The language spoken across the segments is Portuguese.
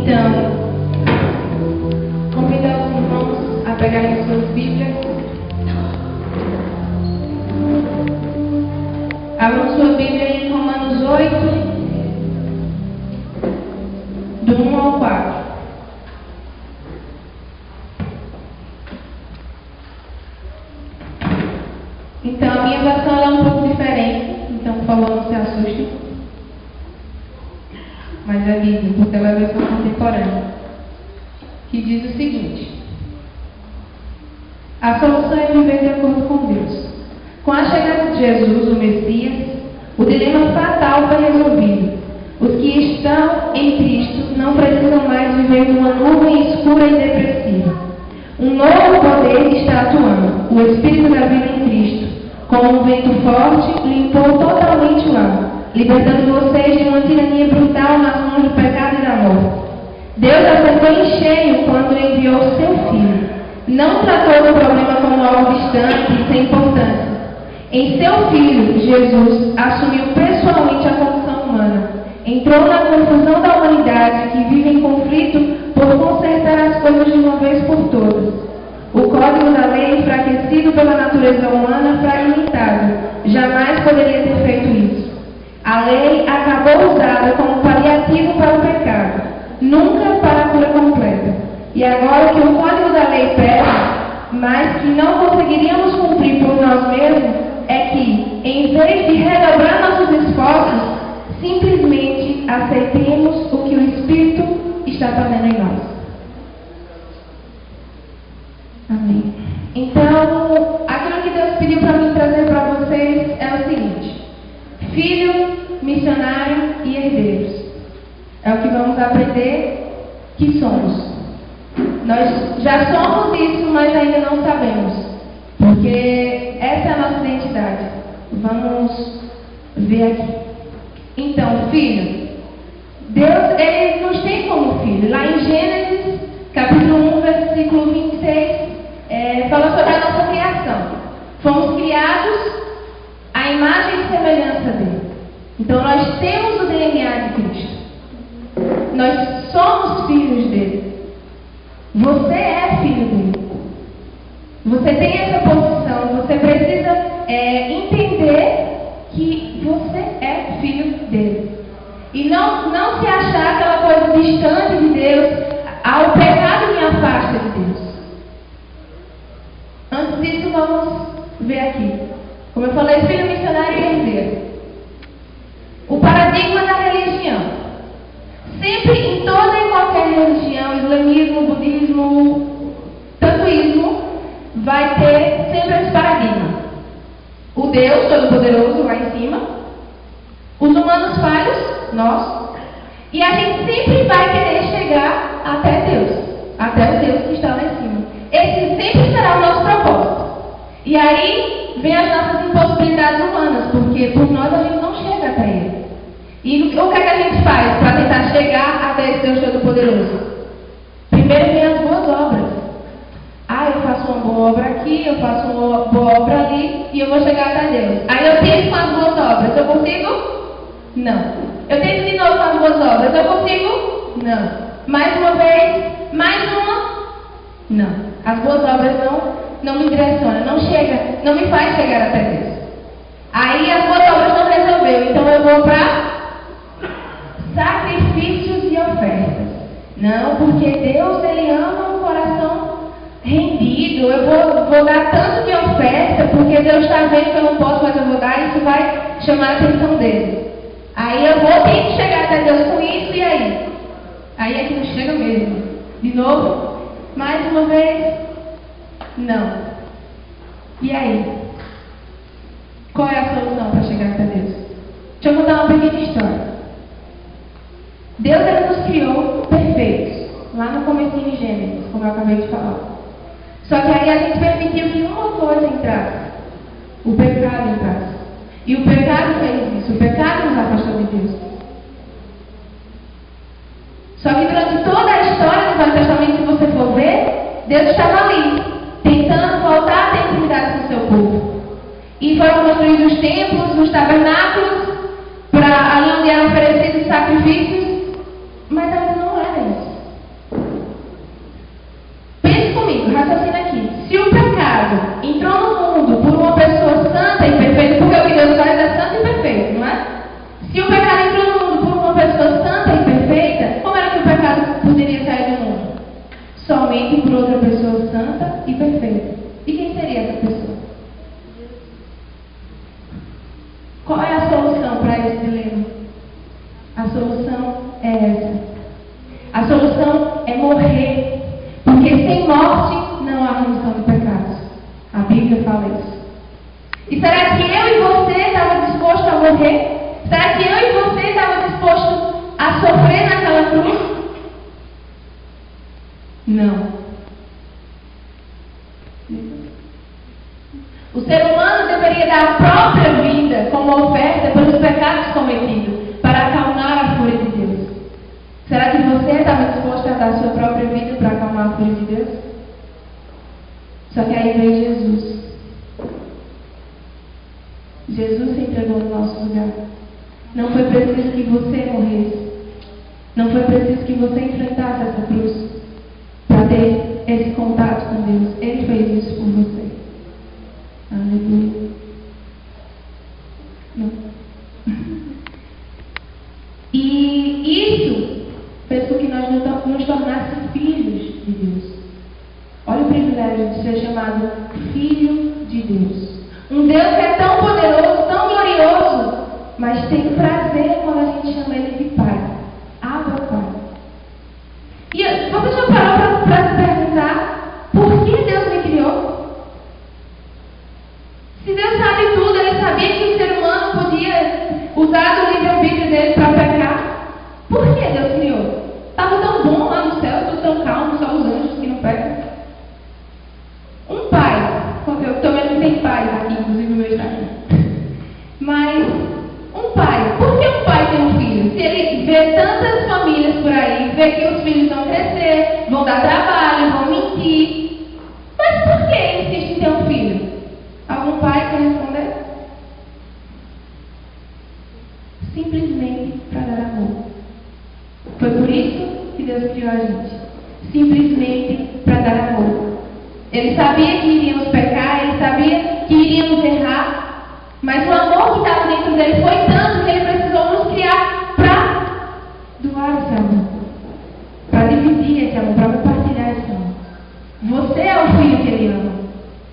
Então, convido os irmãos a pegarem suas Bíblias. Abram sua Bíblia em Romanos 8, do 1 ao 4. Então, a minha versão é um pouco diferente, então, por favor, não se assustem. Mas é a Bíblia, porque ela é a versão contemporânea, que diz o seguinte: a solução é viver de acordo com Deus. Com a chegada de Jesus, o Messias, o dilema fatal foi resolvido. Os que estão em Cristo não precisam mais viver numa nuvem escura e depressiva. Um novo poder está atuando. O Espírito da vida em Cristo, como um vento forte, limpou totalmente o ar, libertando vocês de uma tirania brutal nas mãos do pecado e da morte. Deus acertou em cheio quando enviou seu Filho. Não tratou do problema como algo distante e sem importância. Em seu Filho, Jesus assumiu pessoalmente a condição humana. Entrou na confusão da humanidade que vive em conflito por consertar as coisas de uma vez por todas. O código da lei, enfraquecido pela natureza humana, fragmentado, jamais poderia ter feito isso. A lei acabou usada como paliativo para o pecado, nunca para a cura completa. E agora que o código da lei pede, mas que não conseguiríamos cumprir por nós mesmos, é que, em vez de redobrar nossos esforços, simplesmente aceitemos o que o Espírito está fazendo em nós. Amém. Então, aquilo que Deus pediu para mim trazer para vocês é o seguinte: filho, missionário e herdeiros. É o que vamos aprender que somos. Nós já somos isso, mas ainda não sabemos, porque essa é a nossa identidade. Vamos ver aqui. Então, filho, Deus, ele nos tem como filho. Lá em Gênesis, capítulo 1, versículo 26, fala sobre a nossa criação. Fomos criados à imagem e semelhança dele. Então, nós temos o DNA de Cristo. Nós somos filhos dele. Você é filho dele. Você tem essa posição. Você precisa entender que você é filho dele. E não se achar aquela coisa distante de Deus. O pecado me afasta de Deus. Antes disso, vamos ver aqui. Como eu falei, filho, missionário e herdeiro. O paradigma da religião. Sempre, em toda e qualquer religião, islamismo, budismo, tantoísmo, vai ter sempre esse paradigma. O Deus Todo-Poderoso lá em cima, os humanos falhos, nós, e a gente sempre vai querer chegar até Deus, até o Deus que está lá em cima. Esse sempre será o nosso propósito. E aí vem as nossas impossibilidades humanas, porque por nós a gente não chega até Ele. E o que é que a gente faz para tentar chegar até esse Deus Todo-Poderoso? Primeiro vem as boas obras. Eu faço uma boa obra aqui, eu faço uma boa obra ali, e eu vou chegar até Deus. Aí eu tento com as boas obras. Eu consigo? Não. Eu tento de novo com as boas obras. Eu consigo? Não. Mais uma vez? Mais uma? Não. As boas obras não me direcionam, não me faz chegar até Deus. Aí as boas obras não resolveu, então eu vou para sacrifícios e ofertas. Não, porque Deus, Ele ama um coração rendido. Eu vou dar tanto de oferta, porque Deus está vendo que eu não posso, mas eu vou dar, e isso vai chamar a atenção dele. Aí eu vou ter que chegar até Deus com isso, e aí? Aí é que não chega mesmo. De novo? Mais uma vez? Não. E aí? Qual é a solução para chegar até Deus? Deixa eu contar uma pequena história. Deus, Ele nos criou perfeitos, lá no comecinho de Gênesis, como eu acabei de falar. Só que aí a gente permitiu que uma coisa entrasse, o pecado entrasse. E o pecado fez isso, o pecado nos afastou de Deus. Só que durante toda a história do Velho Testamento, se você for ver, Deus estava ali, tentando voltar a ter intimidade com o seu povo. E foram construídos os templos, os tabernáculos, ali onde eram oferecidos sacrifícios, mas ainda não era isso. morrer. Porque sem morte não há remissão de pecados. A Bíblia fala isso. E será que eu e você estavam dispostos a morrer? Será que eu e você estavam dispostos a sofrer naquela cruz? Não. O ser humano deveria dar a própria vida como oferta pelos pecados cometidos, para acalmar a fúria de Deus. Será que você estava disposto a dar a sua própria vida para acalmar a fúria de Deus? Só que aí veio Jesus. Jesus se entregou no nosso lugar. Não foi preciso que você morresse. Não foi preciso que você enfrentasse essa cruz para ter esse contato com Deus. Ele fez isso por você. Aleluia. Não. E isso fez com que nós nos tornássemos filhos de Deus. Olha o privilégio de ser chamado filho de Deus. Um Deus que é tão poderoso, tão glorioso, mas tem prazer quando a gente chama Ele de Pai. Abba, Pai. E você já parou para se perguntar por que Deus me criou? Se Deus sabe tudo, Ele sabia que o ser humano podia usar do livre-arbítrio dele para pecar. Por que Deus criou? Estava tão bom lá no céu, tudo tão calmo, só os anjos que não pecam. Um pai, eu estou vendo que tem pais aqui, inclusive o meu está aqui. Mas, um pai, por que um pai tem um filho? Se ele vê tantas famílias por aí, vê que os filhos vão crescer, vão dar trabalho, vão mentir. Mas por que ele insiste em ter um filho? Algum pai quer responder? Simplesmente para dar amor. Foi por isso que Deus criou a gente. Simplesmente para dar amor. Ele sabia que iríamos pecar, ele sabia que iríamos errar, mas o amor que estava dentro dele foi tanto que ele precisou nos criar para doar esse amor, para dividir esse amor, para compartilhar esse amor. Você é o filho que ele ama.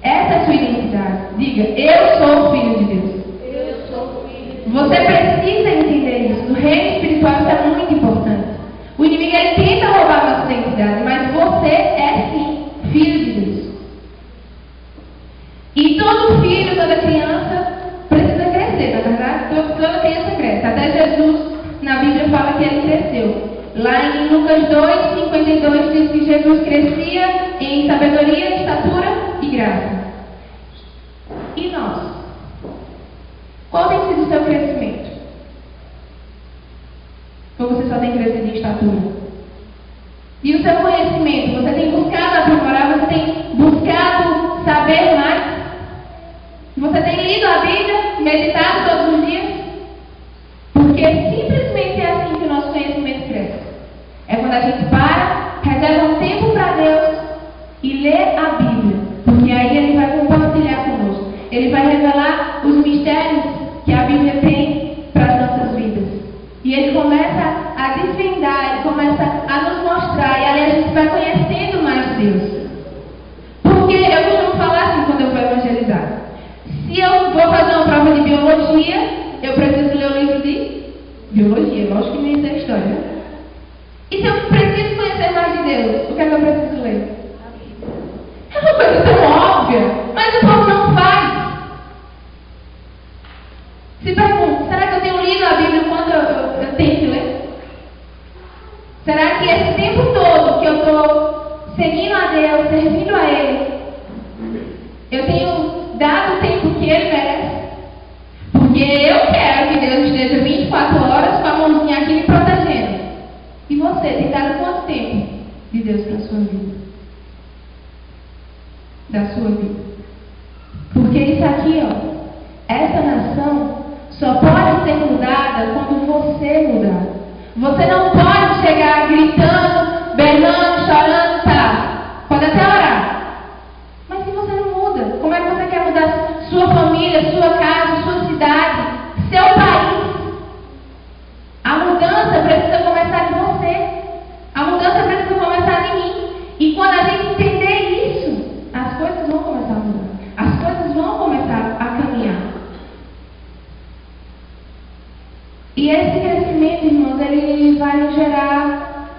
Essa é a sua identidade. Diga, eu sou o filho de Deus. Eu sou o filho de Deus. Você precisa entender isso. No reino espiritual isso é muito importante. O inimigo ele tenta roubar a nossa identidade, mas você é sim filho de Deus. E todo filho, toda criança precisa crescer, na verdade, toda criança cresce. Até Jesus, na Bíblia, fala que ele cresceu. Lá em Lucas 2:52 diz que Jesus crescia em sabedoria, estatura e graça. E nós? Qual tem sido o seu crescimento? Ou você só tem crescido em estatura? E o seu conhecimento? Você tem buscado aprimorar? Você tem buscado saber mais? Você tem lido a Bíblia? Meditado todos os dias? Porque simplesmente é assim que o nosso conhecimento cresce. É quando a gente para, reserva um tempo para Deus e lê a Bíblia. Porque aí Ele vai compartilhar conosco. Ele vai revelar os mistérios que a Bíblia tem para as nossas vidas. E Ele começa a desvendar, Ele começa a nos mostrar. E ali a gente vai conhecendo mais Deus. Porque eu costumo falar assim quando eu vou evangelizar. Se eu vou fazer uma prova de biologia, eu preciso ler o livro de biologia. Lógico que nem sei a história, né? E se eu preciso conhecer mais de Deus, o que é que eu preciso ler? É uma coisa tão óbvia, mas o povo não faz. Se pergunta, será que eu tenho lido a Bíblia quando eu tenho que ler? Será que esse tempo todo que eu estou seguindo a Deus, servindo a Ele, eu tenho dado o tempo que Ele merece? Porque eu quero que Deus esteja 24 horas com a mãozinha aqui me protegendo. E você tem dado quanto tempo de Deus para a sua vida? Da sua vida. Porque isso aqui, ó, essa nação só pode ser mudada quando você mudar. Você não pode chegar gritando, berrando, chorando, tá? Pode até orar. Mas se você não muda, como é que você quer mudar sua família, sua casa, sua cidade, seu país? A mudança precisa começar de você. A mudança precisa começar de mim. E quando a gente entender isso, as coisas vão começar a mudar. As coisas vão começar a caminhar. E esse crescimento, irmãos, ele vai nos gerar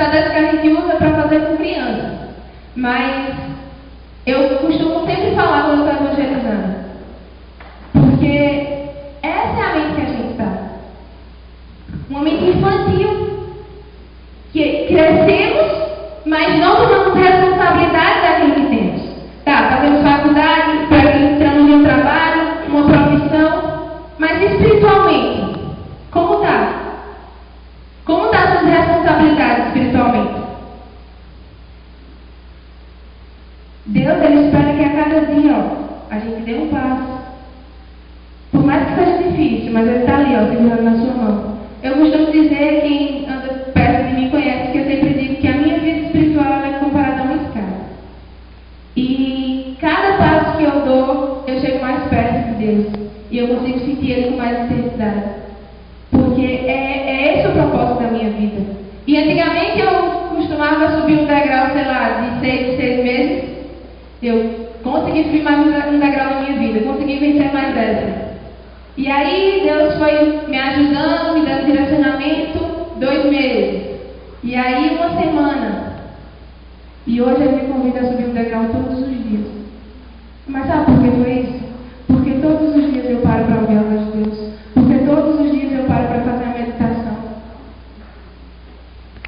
até dessa que a gente usa para fazer com crianças. Mas eu costumo sempre falar quando eu estou evangelizando. Porque essa é a mente que a gente está. Uma mente infantil. Que crescemos, mas não tomamos responsabilidade daquilo que temos. Tá, fazemos faculdade, entramos em um trabalho, uma profissão, mas espiritualmente, como está? Como estão as suas responsabilidades espiritualmente? Deus, Ele espera que a cada dia, a gente dê um passo. Por mais que seja difícil, mas Ele está ali, segurando na sua mão. Eu costumo dizer, quem anda perto de mim conhece, que eu sempre digo que a minha vida espiritual é comparada a uma escada. E cada passo que eu dou, eu chego mais perto de Deus. E eu consigo sentir Ele com mais intensidade. Porque é esse o propósito da minha vida. E antigamente eu costumava subir um degrau, sei lá, de 6 meses. Eu consegui subir mais um degrau na minha vida. Consegui vencer mais essa. E aí Deus foi me ajudando, me dando direcionamento, 2 meses. E aí 1 semana. E hoje Ele me convida a subir um degrau todos os dias. Mas sabe por que foi isso? Porque todos os dias eu paro para ouvir a voz de Deus. Porque todos os dias eu paro para fazer a meditação.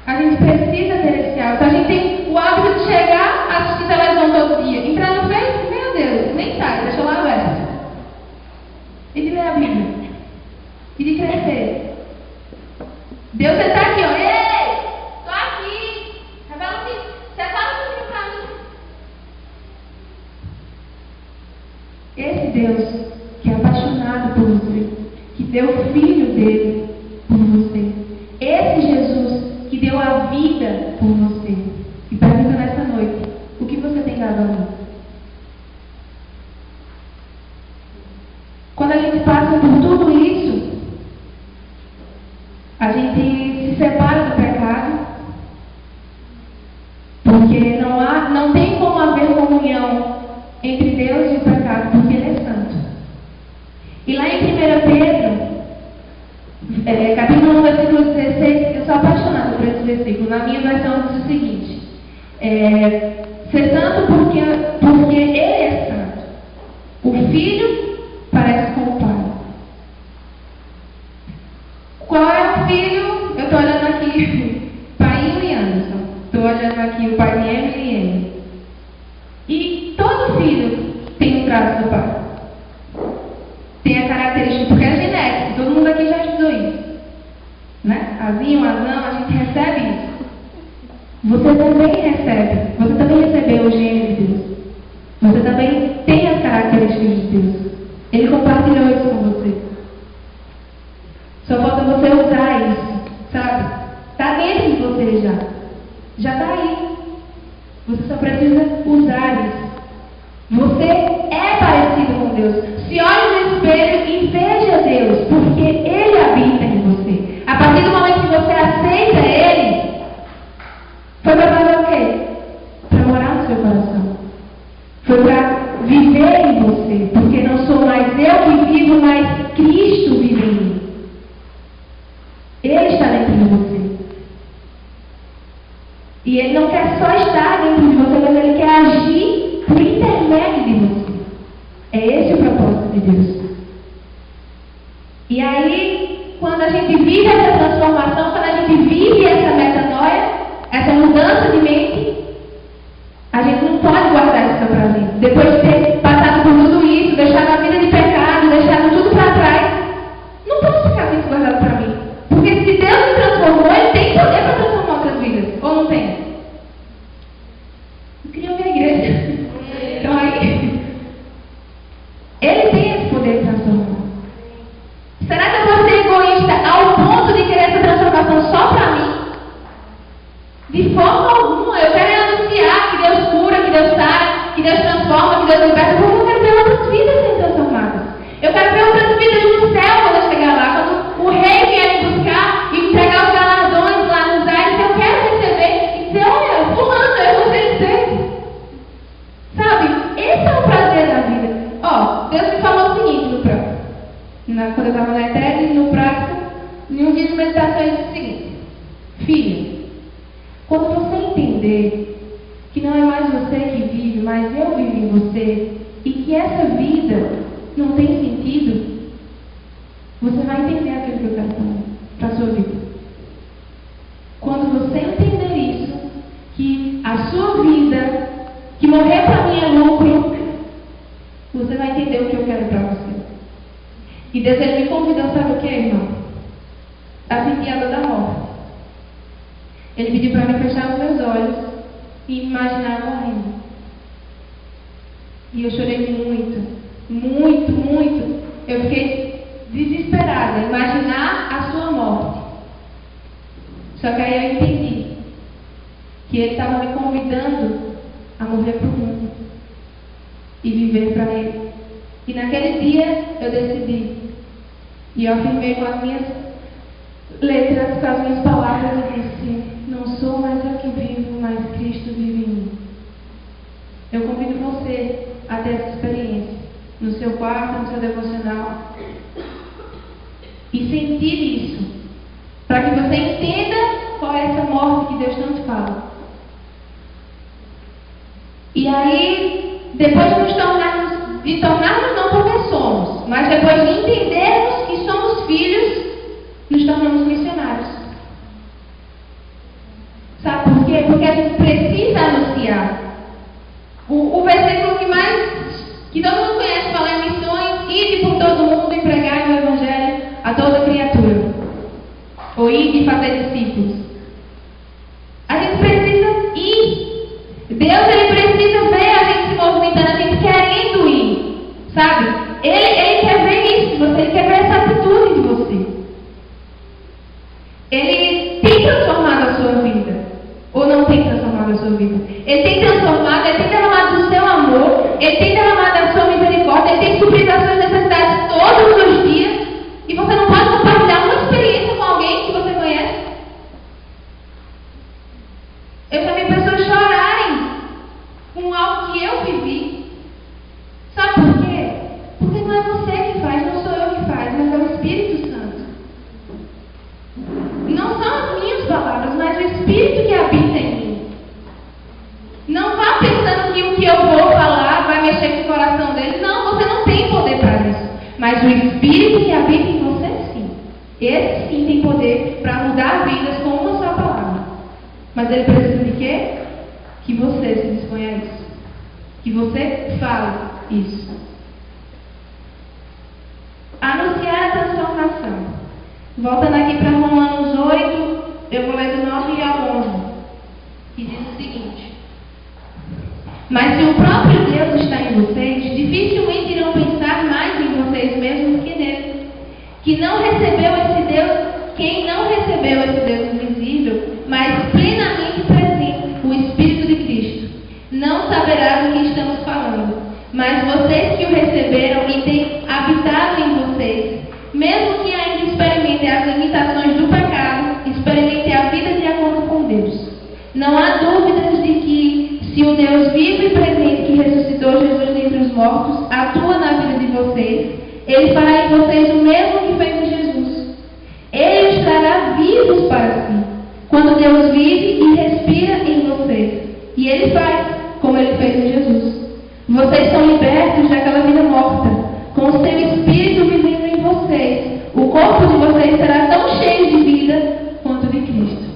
A gente precisa ter esse hábito. A gente tem o hábito de chegar, assistir televisão todo dia. Entrar no Facebook, meu Deus, nem sai, deixa lá aberto. E de ler a Bíblia. E de crescer. Deus está aqui, ó. Ei, estou aqui. Revela-se. Separa um pouquinho para mim. Esse Deus que é apaixonado por você, que deu o Filho dele por você. Esse Jesus que deu a vida por você. E pergunta nessa noite, o que você tem dado a mim? Quando a gente passa por tudo isso, a gente se separa do pecado, porque não tem como haver comunhão entre Deus e o pecado, porque Ele é santo. E lá em 1 Pedro, capítulo 1, versículo 16, eu sou apaixonada por esse versículo. Na minha versão diz o seguinte: ser santo porque Ele é santo. O Filho parece com o Pai. Qual é o filho? Eu estou olhando aqui, Painho e Anderson. Estou olhando aqui o pai de Emily e Emily. E todo filho tem um traço do pai. Tem a característica, porque é genético. Todo mundo aqui já estudou isso. Né? Azinho, azão, a gente recebe isso. Você também recebe. Você também recebeu o gênero de Deus. Você também tem as características de Deus. Ele compartilhou isso com você. Só falta você usar isso, sabe? Está dentro de você já. Já está aí. Você só precisa usar isso. Você é parecido com Deus. Se olhe no espelho e veja Deus, porque Ele habita em você. A partir do momento que você aceita Ele, foi para fazer o quê? Para morar no seu coração. Foi para viver em você, porque não sou mais eu que vivo, mas Cristo vive em mim. Ele está dentro de você. E Ele não quer só estar dentro de você, mas Ele quer agir por intermédio de você. É esse o propósito de Deus. E aí, quando a gente vive essa transformação, quando a gente vive essa metanoia, essa mudança de mente, a gente não pode guardar isso para gente. Depois de ter passado por tudo isso, deixado a vida de pecado, deixado tudo para trás, não posso ficar com isso guardado para mim. Porque se Deus me transformou, Ele tem poder para transformar outras vidas. Ou não tem? que não é mais você que vive, mas eu vivo em você, e que essa vida não tem sentido, você vai entender aquilo que eu quero falar para a sua vida. Quando você entender isso, que a sua vida, que morrer para mim é lucro, você vai entender o que eu quero para você. E Deus, Ele me convidou, sabe o que, irmão? A sentir a dor da morte. Ele pediu para mim fechar os meus olhos e imaginar morrendo. E eu chorei muito, muito, muito. Eu fiquei desesperada, imaginar a sua morte. Só que aí eu entendi que Ele estava me convidando a morrer para o mundo e viver para Ele. E naquele dia eu decidi. E eu afirmei com as minhas letras, com as minhas palavras, e disse: não sou mais eu que vivo, mas Cristo vive em mim. Eu convido você a ter essa experiência no seu quarto, no seu devocional, e sentir isso, para que você entenda qual é essa morte que Deus tanto fala. E aí, depois de nos tornarmos não porque somos, mas depois de entendermos que somos filhos, nos tornamos missionários. Sabe por quê? Porque a gente precisa anunciar. O versículo que todo mundo conhece fala em missões: ide por todo mundo e pregai o Evangelho a toda criatura. Ou ide e fazer discípulos. A gente precisa ir. Deus, Ele precisa ver a gente se movimentando, a gente querendo ir. Sabe? Ele quer ver isso de você, Ele quer ver essa atitude de você. Ele tem transformado a sua vida. Ou não tem transformado a sua vida? Ele tem transformado, Ele tem derramado do seu amor, Ele tem derramado a sua misericórdia, Ele tem suprido as suas necessidades todos os dias. E você não pode compartilhar uma experiência com alguém que você conhece? Eu já vi pessoas chorarem com algo que eu vivi. Sabe por quê? Porque não é você que faz, não sou eu que faz, mas é o Espírito Santo. Não são as minhas palavras, mas o Espírito que habita em mim. Não vá pensando que o que eu vou falar vai mexer com o coração dele. Não, você não tem poder para isso. Mas o Espírito que habita em você, sim. Esse sim tem poder para mudar vidas com uma só palavra. Mas ele precisa de quê? Que você se disponha a isso. Que você fale isso. Anunciar a transformação. Voltando aqui para Romanos 8, eu vou ler do 9 ao 11, que diz o seguinte: mas se o próprio Deus está em vocês, dificilmente irão pensar mais em vocês mesmos que nele. Quem não recebeu esse Deus invisível, mas plenamente presente, o Espírito de Cristo, não saberá do que estamos falando. Mas vocês que o receberam e têm habitado em vocês, mesmo que ainda experimentem as limitações do pecado, experimentem a vida de acordo com Deus. Não há dúvidas de que, se o Deus vivo e presente que ressuscitou Jesus dentre os mortos atua na vida de vocês, Ele fará em vocês o mesmo que fez em Jesus. Ele os trará vivos para si, quando Deus vive e respira em vocês. E Ele faz, como Ele fez em Jesus. Vocês são libertos daquela vida morta, com o seu Espírito vivendo em vocês. O corpo de vocês será tão cheio de vida quanto de Cristo.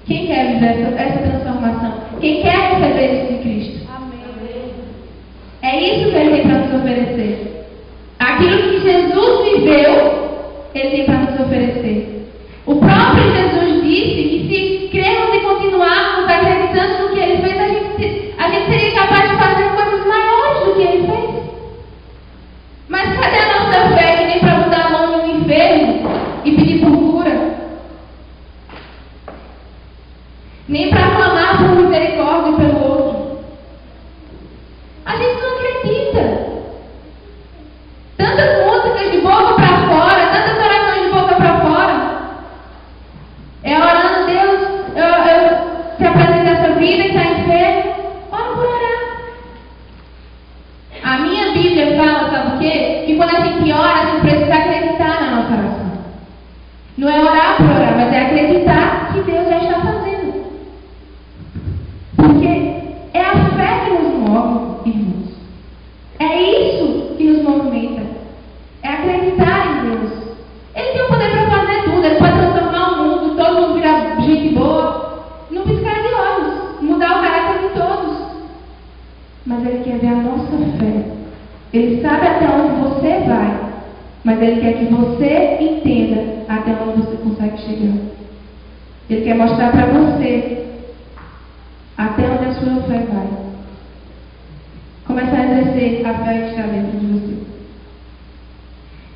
Quem quer viver essa transformação? Quem quer receber isso de Cristo? Amém. É isso que Ele tem para nos oferecer. Aquilo que Jesus viveu, Ele tem para nos oferecer. O próprio Jesus disse que se crermos e continuarmos acreditando no que Ele fez, a gente seria capaz de fazer coisas maiores do que Ele fez. Mas cadê a nossa fé que nem para botar a mão no enfermo e pedir por cura? Nem para clamar por misericórdia pelo outro. A gente não acredita. Tantas músicas de boca para fora, tantas orações de boca para fora. irmãos. É isso que nos movimenta. É acreditar em Deus. Ele tem o poder para fazer tudo. Ele pode transformar o mundo, todo mundo virar gente boa, num piscar de olhos, mudar o caráter de todos. Mas Ele quer ver a nossa fé. Ele sabe até onde você vai, mas Ele quer que você entenda até onde você consegue chegar. Ele quer mostrar para você até onde a sua fé vai. Começar a exercer a fé que está dentro de você.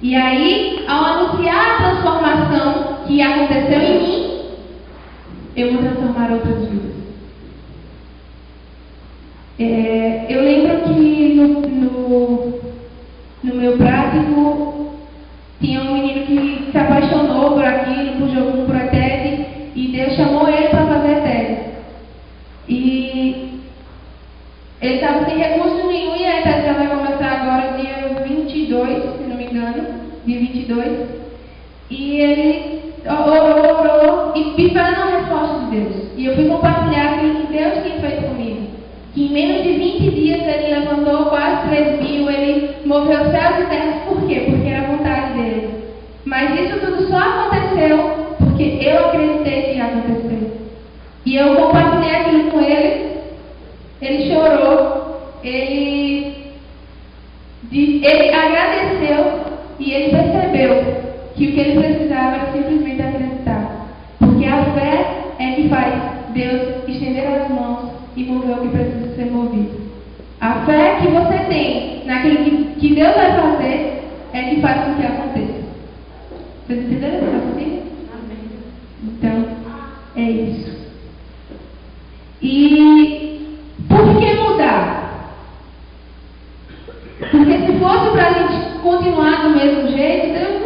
E aí, ao anunciar a transformação que aconteceu em mim, eu vou transformar outras vidas. Eu lembro que no meu prático tinha um menino que se apaixonou por aquilo, por jogo, por a tese, e Deus chamou ele para fazer a tese. E ele estava sem recurso nenhum e a tese já vai começar agora dia 22, se não me engano, dia 22. E ele orou e esperando a resposta de Deus. E eu fui compartilhar aquilo que Deus tinha feito comigo. Que em menos de 20 dias ele levantou quase 3.000, ele moveu céus e terras. Por quê? Porque era a vontade dele. Mas isso tudo só aconteceu porque eu acreditei que ia acontecer. E eu compartilhei aquilo com ele. Ele chorou, ele agradeceu e ele percebeu que o que ele precisava era simplesmente acreditar. Porque a fé é que faz Deus estender as mãos e mover o que precisa ser movido. A fé que você tem naquilo que Deus vai fazer é que faz com que aconteça. Vocês entenderam? Assim? Amém. Então, é isso. E por que mudar? Porque se fosse para a gente continuar do mesmo jeito, Deus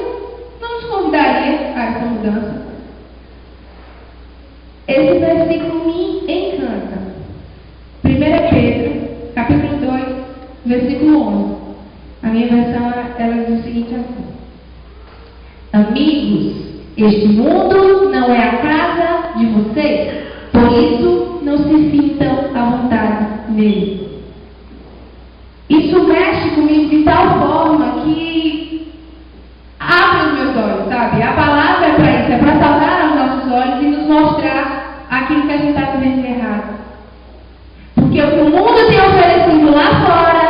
não nos convidaria a essa mudança. Esse versículo me encanta. 1 Pedro, capítulo 2, versículo 11. A minha versão, ela diz o seguinte assim: amigos, este mundo não é a casa de vocês, por isso não se sintam à vontade nele. Isso mexe comigo de tal forma que abre os meus olhos, sabe? A palavra é para isso, é para saltar os nossos olhos e nos mostrar aquilo que a gente está vivendo errado. Porque o que o mundo tem oferecido lá fora,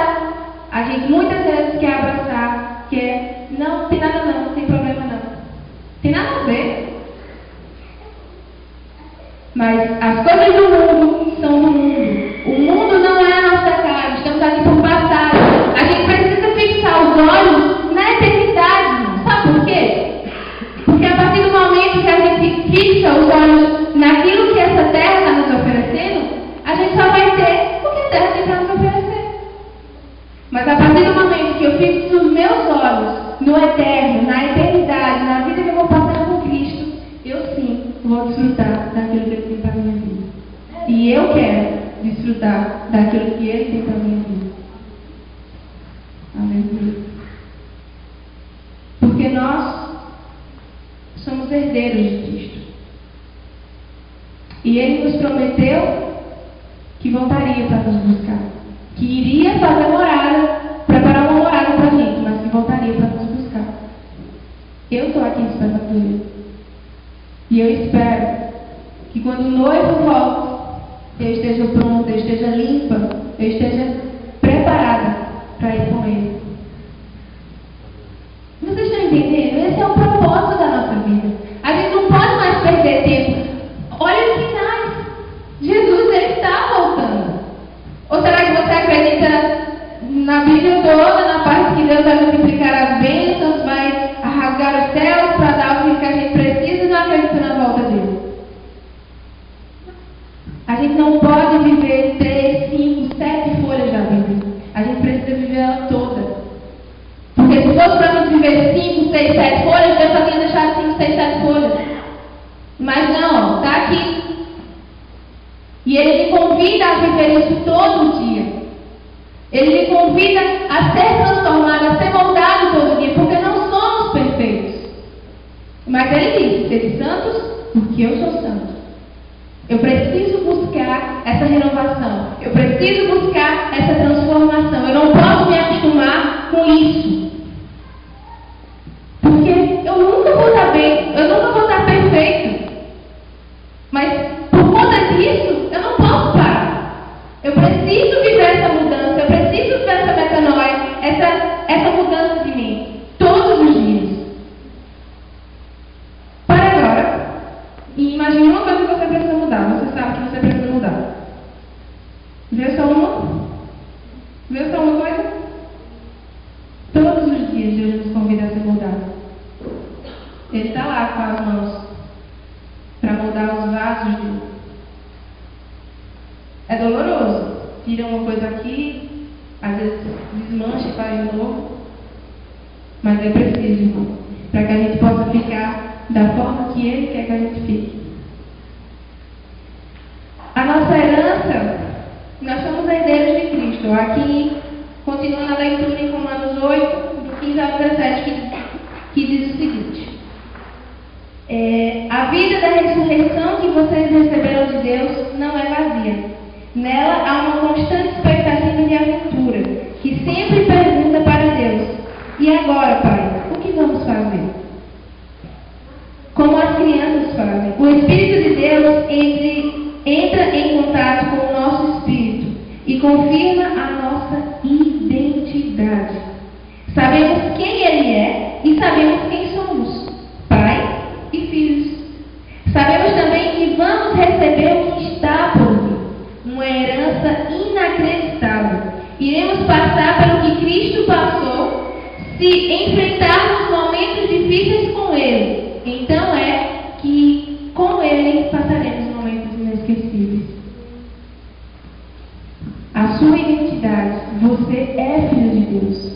a gente muitas vezes quer abraçar, quer, não tem nada não tem problema não. Tem nada a ver. Mas as coisas do mundo são do mundo. O mundo não é a nossa casa, estamos aqui por passagem. A gente precisa fixar os olhos na eternidade. Sabe por quê? Porque a partir do momento que a gente fixa os olhos naquilo que essa terra está nos oferecendo, a gente só vai ter o que a terra tem para nos oferecer. Mas a partir do momento que eu fixo os meus olhos no eterno, na eternidade, na vida que eu vou passar com Cristo, eu sim vou desfrutar daquilo que Ele tem para a minha vida. E eu quero desfrutar daquilo que Ele tem para a minha vida. Aleluia. Porque nós somos herdeiros de Cristo. E Ele nos prometeu que voltaria para nos buscar. Que iria fazer morada, preparar uma morada para a gente, mas que voltaria para nos buscar. Eu estou aqui esperando por Ele. E eu espero que quando o noivo volte, eu esteja pronta, eu esteja limpa, eu esteja preparada para ir com Ele. Vocês estão entendendo? Esse é o propósito da nossa vida. A gente não pode mais perder tempo. Olha os sinais. Jesus, Ele está voltando. Ou será que você acredita na Bíblia toda, na parte que Deus vai multiplicar as bênçãos, vai rasgar os céus para dar o que a gente precisa e não acredita na volta dele? A gente não pode viver 3, 5, 7 folhas da Bíblia. A gente precisa viver ela toda. Porque se fosse para a gente viver 5, 6, 7 folhas, Deus só tinha deixado 5, 6, 7 folhas. Mas não, está aqui. E Ele me convida a viver isso todo dia. Ele me convida a ser transformado, a ser moldado todo dia, porque não somos perfeitos. Mas Ele diz: sede santos, porque eu sou santo. Eu preciso buscar essa renovação. Eu preciso buscar buscar essa transformação. Eu não posso me acostumar com isso. Porque eu nunca vou estar bem, eu nunca vou estar perfeito. Mas por conta disso, eu não posso parar. Eu preciso viver essa mudança, eu preciso viver essa metanoia, essa mudança de mim, todos os dias. Para agora, e imagine uma coisa que você precisa mudar, você sabe que você precisa mudar. Vê só uma coisa? Todos os dias Deus nos convida a se mudar. Ele está lá com as mãos para moldar os vasos dele. É doloroso. Tira uma coisa aqui, às vezes desmancha e faz de novo. Mas é preciso, irmão, para que a gente possa ficar da forma que Ele quer que a gente fique. A nossa herança, nós somos herdeiros de Cristo. Aqui, continuando a leitura em Romanos 8, do 15 ao 17, que diz o seguinte: a vida da ressurreição que vocês receberam de Deus não é vazia. Nela há uma constante expectativa de aventura, que sempre pergunta para Deus: e agora, Pai, o que vamos fazer? Como as crianças fazem. O Espírito de Deus entra em contato com o nosso espírito e confirma a nossa identidade. Sabemos quem Ele é e sabemos quem somos: Pai e filhos. Sabemos também que vamos receber o que está por vir, uma herança inacreditável. Iremos passar pelo que Cristo passou se enfrentarmos momentos difíceis com Ele. Então é que com Ele passaremos momentos inesquecíveis. A sua identidade: você é filho de Deus.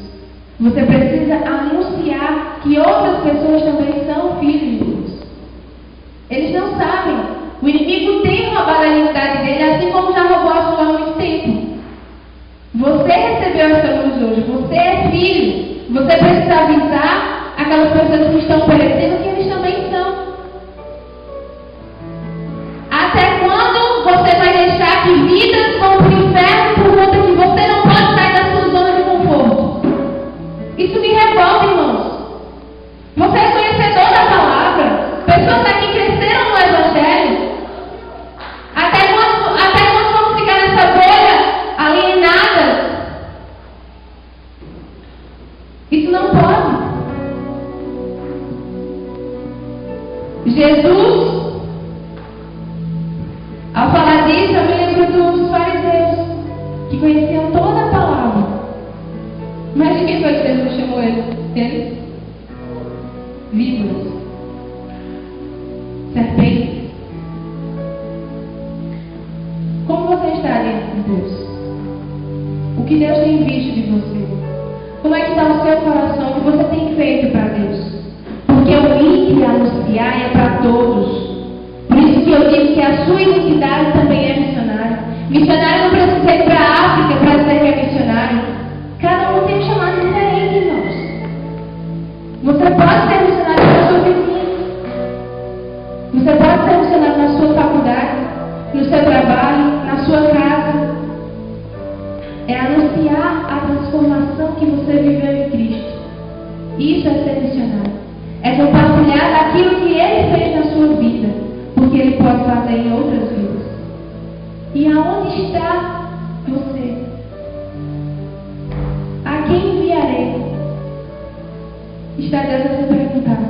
Você precisa anunciar que outras pessoas também são filhos de Deus. Eles não sabem. O inimigo tem roubado a identidade dele, assim como já roubou a sua há muito tempo. Você recebeu essa luz hoje. Você é filho. Você precisa avisar aquelas pessoas que estão perecendo que eles também são. Até quando você vai deixar que vidas vão para o inferno por conta que você não pode sair da sua zona de conforto? Isso me revolta, irmãos. Você é conhecedor da palavra. Pessoas aqui cresceram no Evangelho. Até quando vamos ficar nessa bolha alienada? Isso não pode. Jesus, ao falar disso, eu me lembro dos fariseus, que conheciam toda a palavra. Mas de quem foi que Jesus chamou eles? Víboras. Serpentes. Como você está diante de Deus? O que Deus tem visto de você? Como é que está o seu coração? O que você tem feito para Deus? Porque o ir e anunciar é para todos. Por isso que eu digo que a sua identidade também é missionário. Missionário não precisa ir para a África para dizer que é missionário. Cada um tem um chamado diferente, irmãos. Você pode ser missionário na sua vizinha. Você pode ser missionário na sua faculdade, no seu trabalho, na sua casa. É anunciar a transformação que você viveu em Cristo. Isso é ser missionário. É compartilhar daquilo que Ele fez na sua vida, porque Ele pode fazer em outras vidas. E aonde está você? A quem enviarei? Está Deus a se perguntar.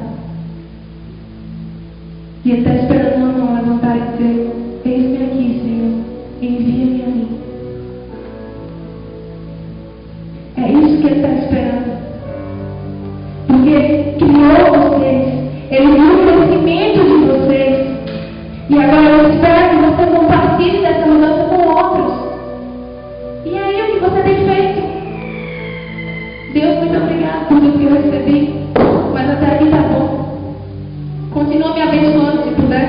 E Ele está esperando uma mão levantar e dizer: eis-me aqui, Senhor, envia-me a mim. É isso que Ele está esperando. Porque Ele criou vocês, Ele viu o crescimento de vocês. E agora Ele espera que você compartilhe dessa mudança com outros. E aí, o que você tem feito? Deus, muito obrigado por tudo que eu recebi. Mas até aqui está bom. Continua me abençoando se puder.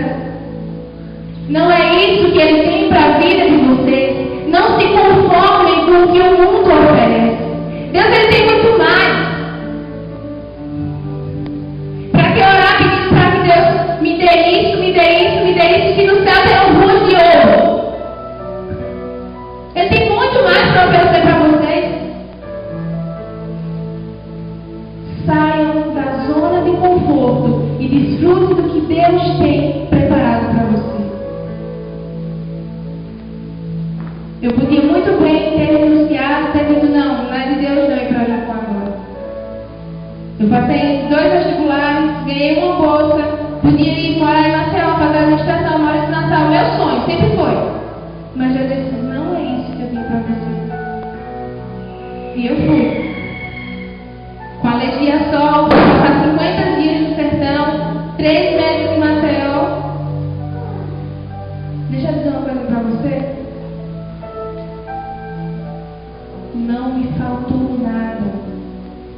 Não é isso que Ele tem para a vida de vocês. Não se conformem com o que o mundo oferece. Deus, Ele tem oferecer para vocês? Saiam da zona de conforto e desfrute do que Deus tem preparado para você. Eu podia muito bem ter renunciado, ter dito, não é de Deus não ir para Jacó agora. Eu passei 2 vestibulares, ganhei uma bolsa, podia ir morar em Maceió, fazer a administração, morar em Natal, meu sonho, sempre foi. Mas eu disse, não é isso que eu vim para você. E eu fui. Com alergia a sol, passar 50 dias no sertão, 3 meses em Maceió. Deixa eu dizer uma coisa para você. Não me faltou nada.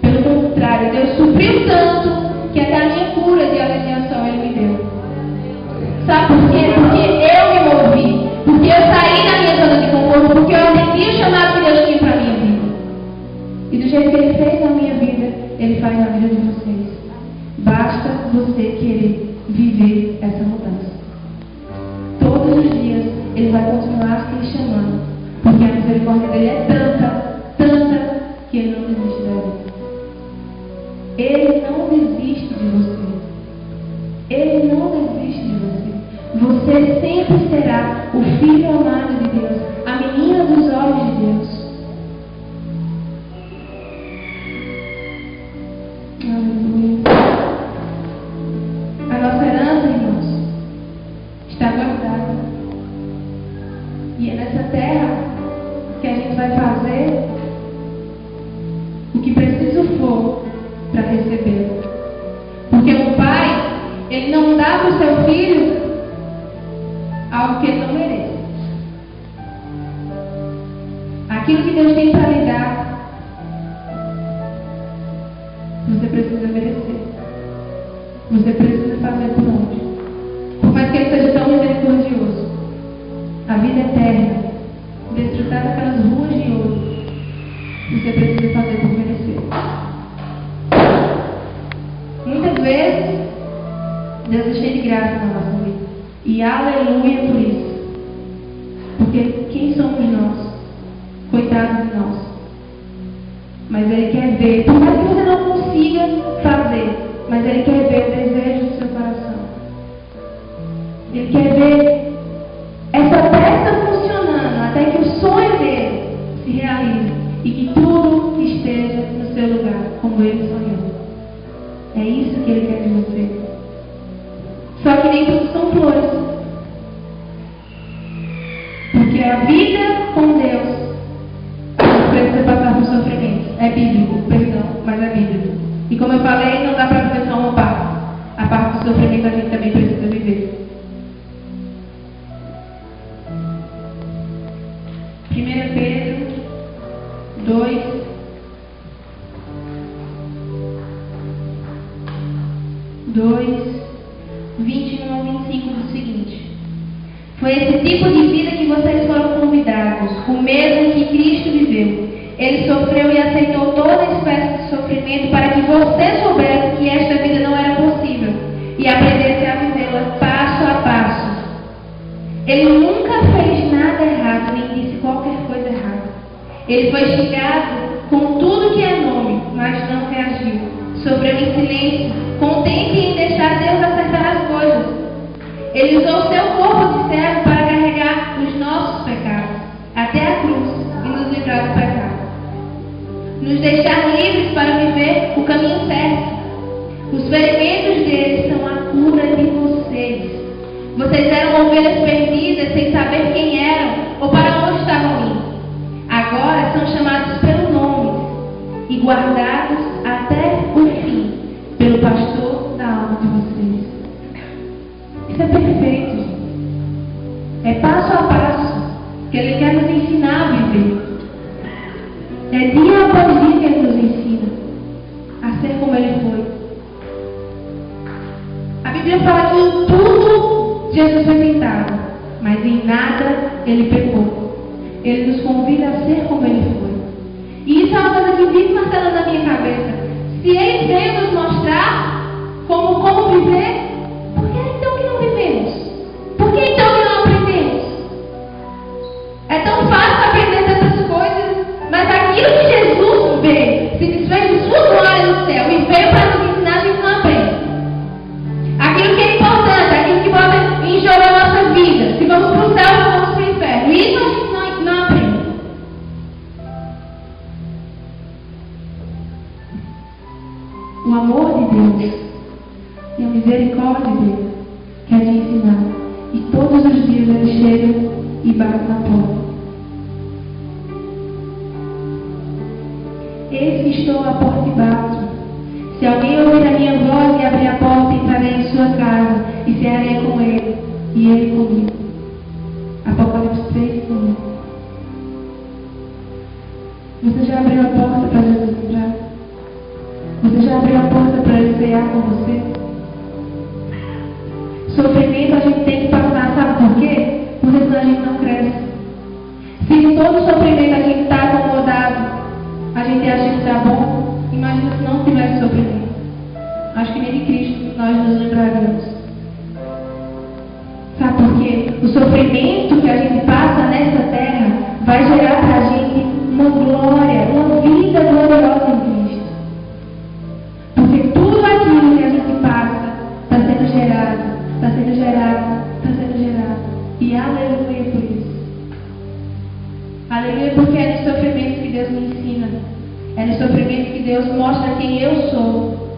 Pelo contrário, Deus supriu tanto que até a minha cura de alergia a sol Ele me deu. Sabe por quê? Porque eu me movi. Porque eu saí da minha zona de conforto. Porque eu atendi o chamado que Deus tinha para a minha vida. E do jeito que Ele fez na minha vida, Ele faz na vida de vocês. Basta você querer viver essa mudança. Todos os dias Ele vai continuar se chamando. Porque a misericórdia dele é tanta que Ele não desiste da vida. Ele não desiste de você. Ele não desiste de você. Você sempre será o filho amado de Deus, a menina dos olhos de Deus. Aleluia. A nossa herança, irmãos, está guardada. E é nessa terra que a gente vai fazer o que preciso for para recebê-lo. Porque o pai, ele não dá para o seu filho algo que ele não merece. Aquilo que Deus tem para lhe dar, você precisa merecer. Você precisa fazer por onde. Por mais que ele seja tão misericordioso, a vida eterna, desfrutar daquelas ruas de ouro, você precisa fazer por merecer. Muitas vezes, Deus é cheio de graça na nossa vida. E aleluia por isso. Porque quem somos nós? Coitados de nós. Mas Ele quer ver, por mais que você não consiga fazer, mas Ele quer ver o desejo do seu coração. Ele quer ver essa peça funcionando até que o sonho dele se realize e que tudo esteja no seu lugar, como Ele sonhou. É isso que Ele quer de você. Só que nem tudo são flores. Porque a vida com Deus precisa passar por sofrimento. É bíblico, perdão, mas é bíblico. E como eu falei, não dá para viver só uma parte. A parte do sofrimento a gente também precisa viver. 1 Pedro 2, 21 ao 25 do seguinte: foi esse tipo de vida que vocês foram convidados, o mesmo que Cristo viveu. Ele sofreu e aceitou toda espécie de sofrimento para que você soubesse que esta vida não era possível e aprendesse a vivê-la passo a passo. Ele nunca fez nada errado, nem disse qualquer coisa errada. Ele foi xingado com tudo que é nome, mas não reagiu. Sofreu em silêncio, contente em deixar Deus acertar as coisas. Ele usou seu corpo de servo para carregar os nossos pecados até a cruz e nos livrar do pecado. Nos deixar livres para viver o caminho certo. Os ferimentos dele são a cura de vocês. Vocês eram ovelhas perdidas sem saber quem eram ou para onde estavam indo. Agora são chamados pelo nome e guardados até o fim pelo pastor da alma de vocês. Isso é perfeito, gente. É passo a passo que Ele quer nos ensinar a viver. É dia após dia que Ele nos ensina a ser como Ele foi. A Bíblia fala que em tudo Jesus foi tentado, mas em nada Ele pecou. Ele nos convida a ser como Ele foi. E isso é uma coisa que vive martelando na minha cabeça. Se Ele veio nos mostrar como viver, por que então que não vivemos? Por que então que não aprendemos? É tão fácil aprender tantas coisas. o amor de Deus e a misericórdia dele quer te ensinar. E todos os dias ele chega e bate na porta. Eis que estou à porta e bato. Se alguém ouvir a minha voz e abrir a porta, entrarei em sua casa e cearei com ele e ele comigo. Apocalipse 3:5. Você já abriu a porta para Jesus entrar? Você já abriu a porta para ele cear com você? Sofrimento a gente tem que passar, sabe por quê? Porque senão a gente não cresce. Se em todo sofrimento a gente está acomodado, a gente acha que está bom, imagina se não tivesse sofrimento. Acho que nem de Cristo nós nos lembraremos. Sabe por quê? O sofrimento que a gente passa nessa terra vai gerar para a gente uma glória, uma vida gloriosa em Cristo. Porque tudo aquilo que a gente passa está sendo gerado, está sendo gerado, está sendo gerado. E aleluia por isso. Aleluia porque é no sofrimento que Deus me ensina. É no sofrimento que Deus mostra quem eu sou.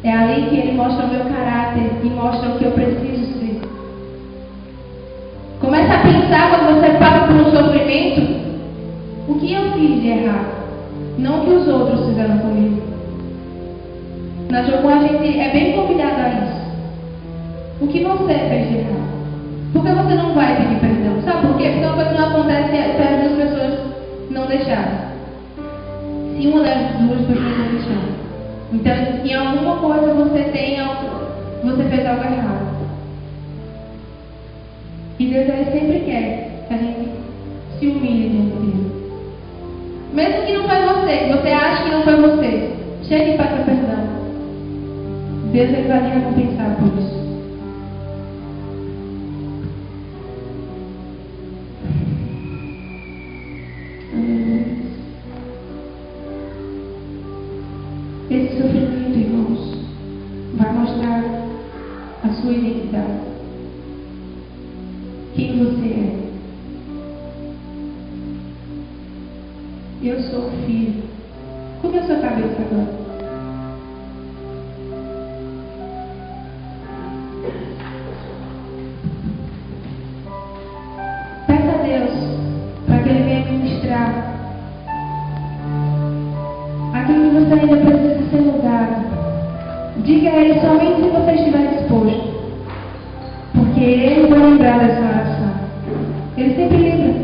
É ali que Ele mostra o meu caráter e mostra o que eu preciso ser. Começa a pensar quando você passa por um sofrimento, o que eu fiz de errado? Não o que os outros fizeram comigo. Na Jogum a gente é bem convidado a isso. O que você fez de errado? Por que você não vai pedir perdão? Sabe por quê? Porque uma coisa não acontece se as duas pessoas não deixarem. Se uma das duas pessoas não deixarem. Então, em alguma coisa você fez algo errado. E Deus ele sempre quer que a gente se humilhe diante dele. Mesmo que não foi você, que você acha que não foi você, chegue e peça perdão. Deus ele vai lhe recompensar por isso. Esse sofrimento, irmãos, vai mostrar a sua identidade. Quem você é. Eu sou filho. Como é a sua cabeça agora? Peça a Deus para que Ele venha ministrar aquilo que você ainda precisa ser mudado. Diga a Ele somente se você estiver disposto. Porque Ele vai lembrar dessa oração. Ele sempre lembra.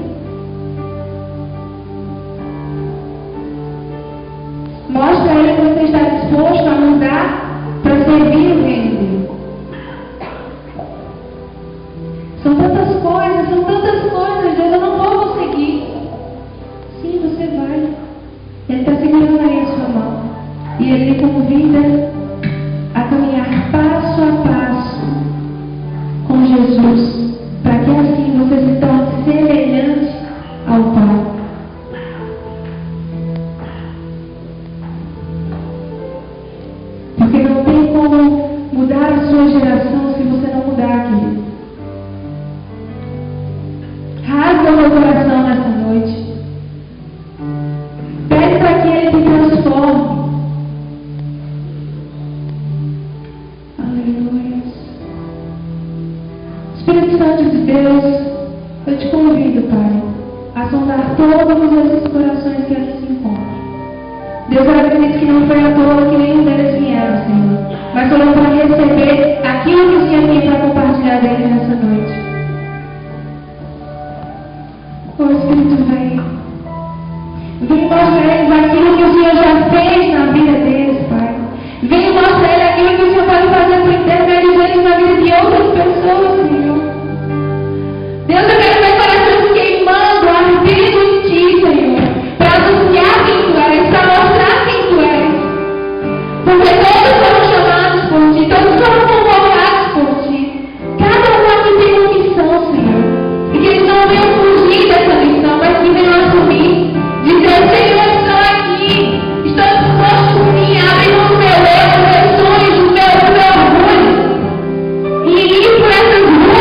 Mostra a Ele que você está disposto a mudar para servir o reino dele. São tantas coisas, Deus, eu não vou conseguir. Sim, você vai. Ele está segurando aí a sua mão. E Ele lhe convida a caminhar passo a passo com Jesus, para que assim você se torne semelhante ao Pai. Porque não tem como mudar a sua geração se você não mudar aqui. Rasga o meu coração nessa noite. Pede para que Ele te transforme. Aleluia. Espírito Santo de Deus, eu te convido, Pai, a sondar todos esses corações que aqui se encontram. Deus, eu acredito que não foi à toa que nenhum deles vieram, Senhor, mas foram para receber aquilo que o Senhor tem para compartilhar deles nessa noite. O Espírito vem. Vem mostrar a eles aquilo que o Senhor já fez na vida deles, Pai. Vem mostrar a eles aquilo que o Senhor pode fazer por intermédio deles na vida de outras pessoas, Senhor. Deus, eu quero ver corações queimando, ardendo em Ti, Senhor, para anunciar quem Tu és, para mostrar quem Tu és. Porque todos foram chamados por Ti, todos foram convocados por Ti. Cada um aqui tem uma missão, Senhor. E que eles não venham fugir dessa missão, mas que venham assumir. Dizer, Senhor, estou aqui, estou disposto por mim, abre o meu eu, os meus sonhos, o meu orgulho. E ir por essas ruas.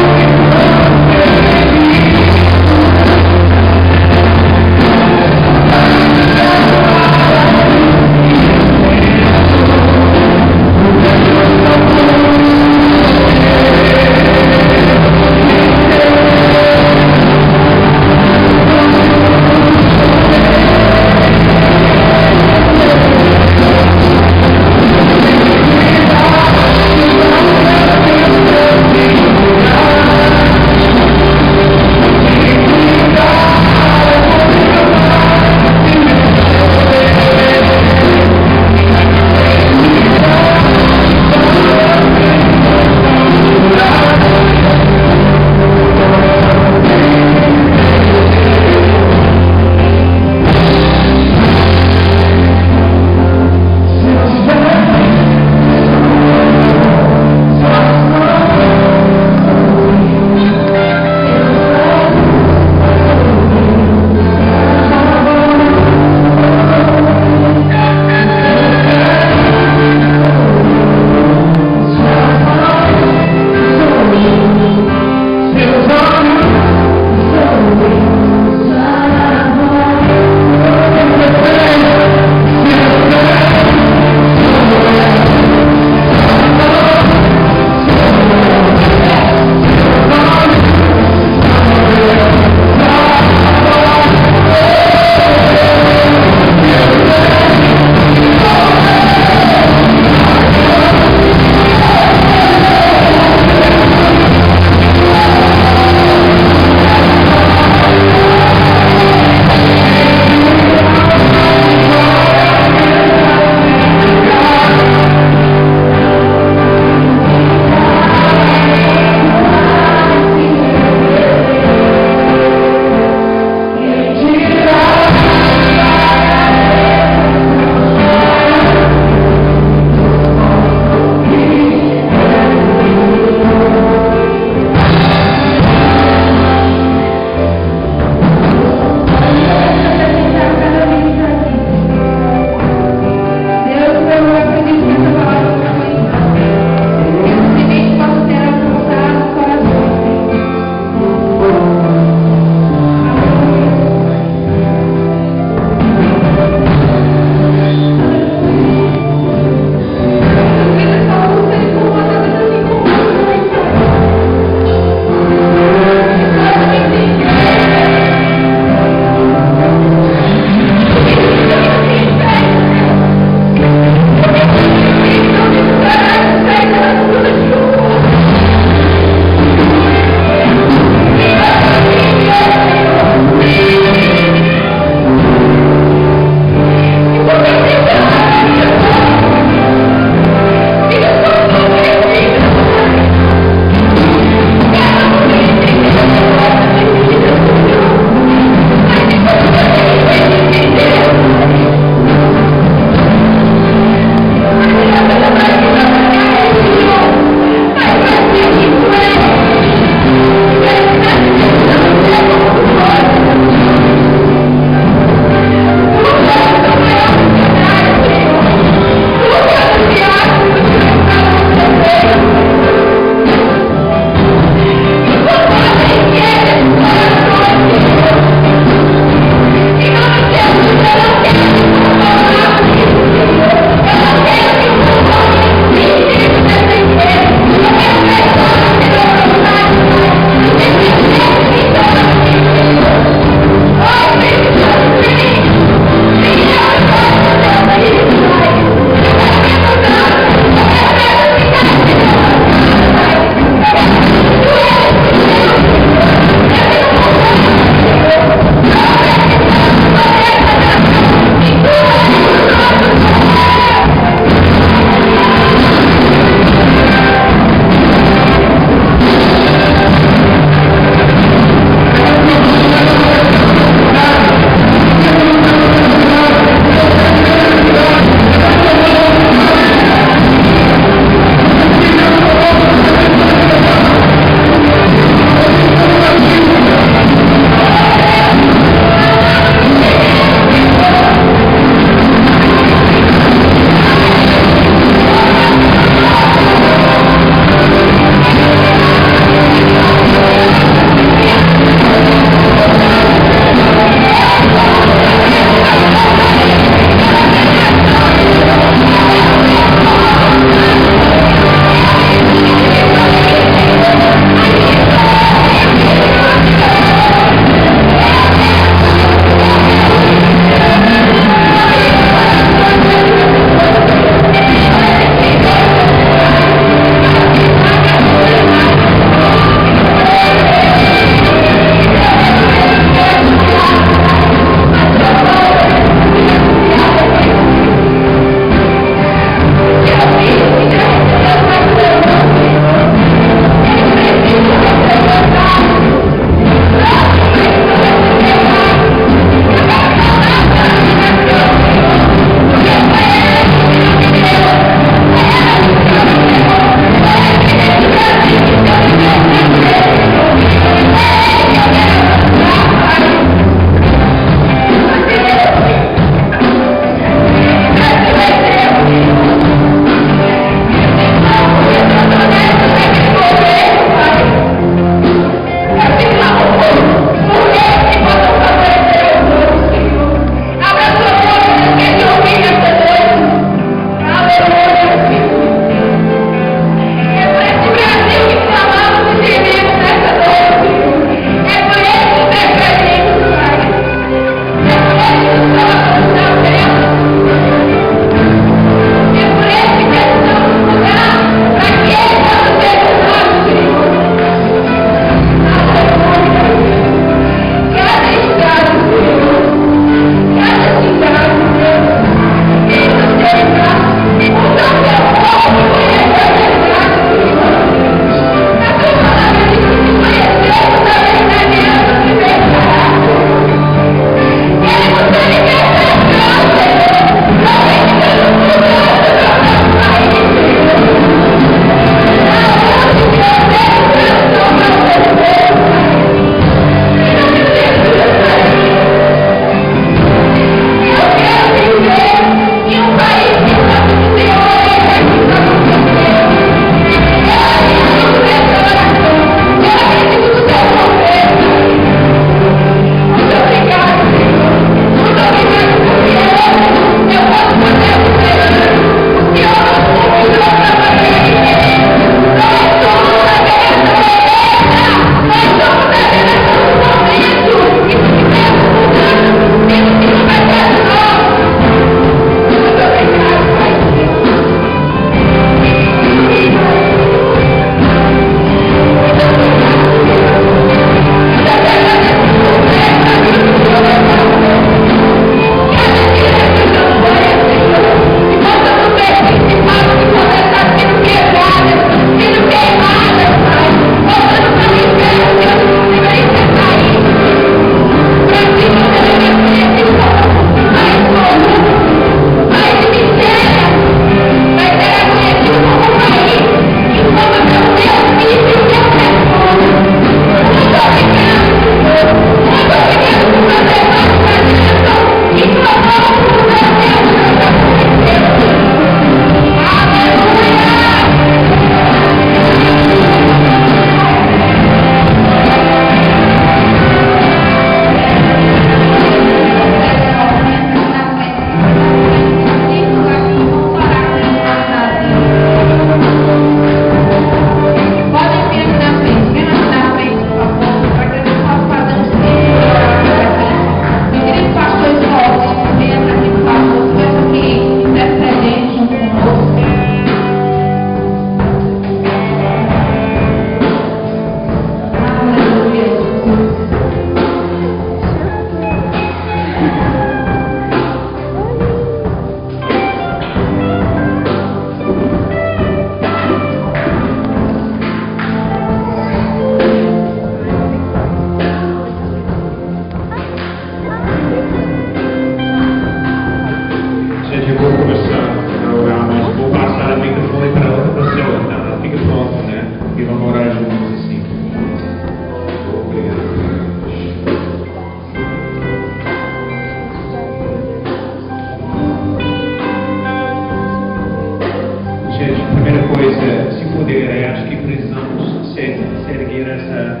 coisa, se puder, acho que precisamos se erguer essa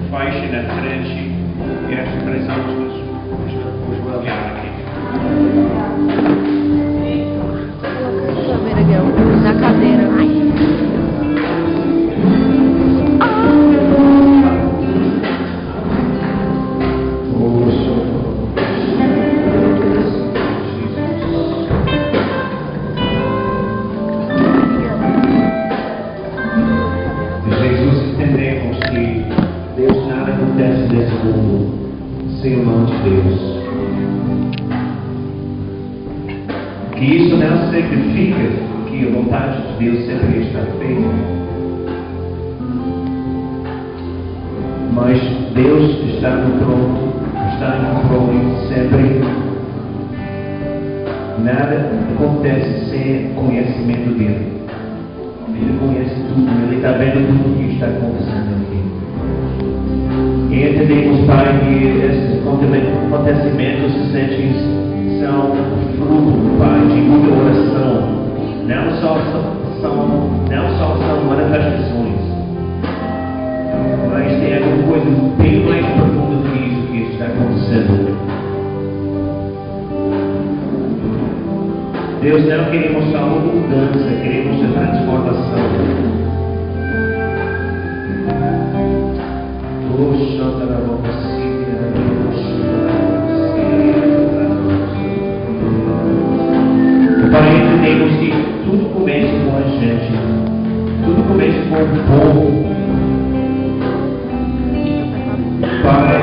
faixa na frente e acho que precisamos nos olhar aqui. Na cadeira. Jesus, entendemos que Deus, nada acontece nesse mundo sem o nome de Deus. Que isso não significa que a vontade de Deus sempre está feita, mas Deus está no trono, está no controle sempre. Nada acontece sem conhecimento dele. Ele conhece tudo, ele está vendo tudo o que está acontecendo aqui. E entendemos, Pai, que esses acontecimentos são fruto, Pai, de muita oração. Não só são manifestações, mas tem alguma coisa bem mais profunda do que isso que está acontecendo. Deus, não queremos só uma mudança, queremos a transformação. Pai, entendemos que tudo começa com a gente, tudo começa com o povo. Pai,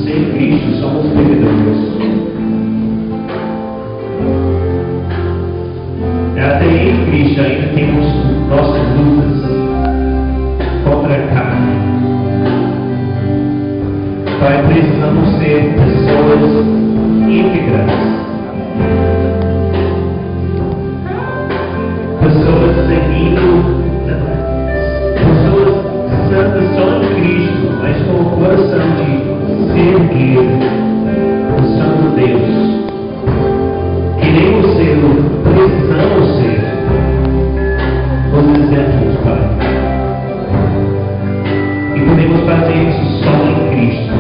sem Cristo somos perdedores. Até em Cristo ainda temos nossas lutas contra a carne. Pai, precisamos ser pessoas íntegras, pessoas seguindo, pessoas santas só em Cristo, mas com o coração de servir o Santo Deus. Queremos ser, precisamos ser os exemplos, Pai. E podemos fazer isso só em Cristo.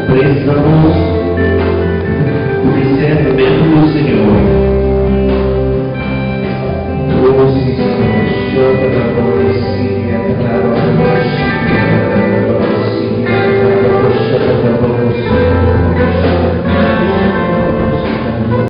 Precisamos do discernimento do Senhor.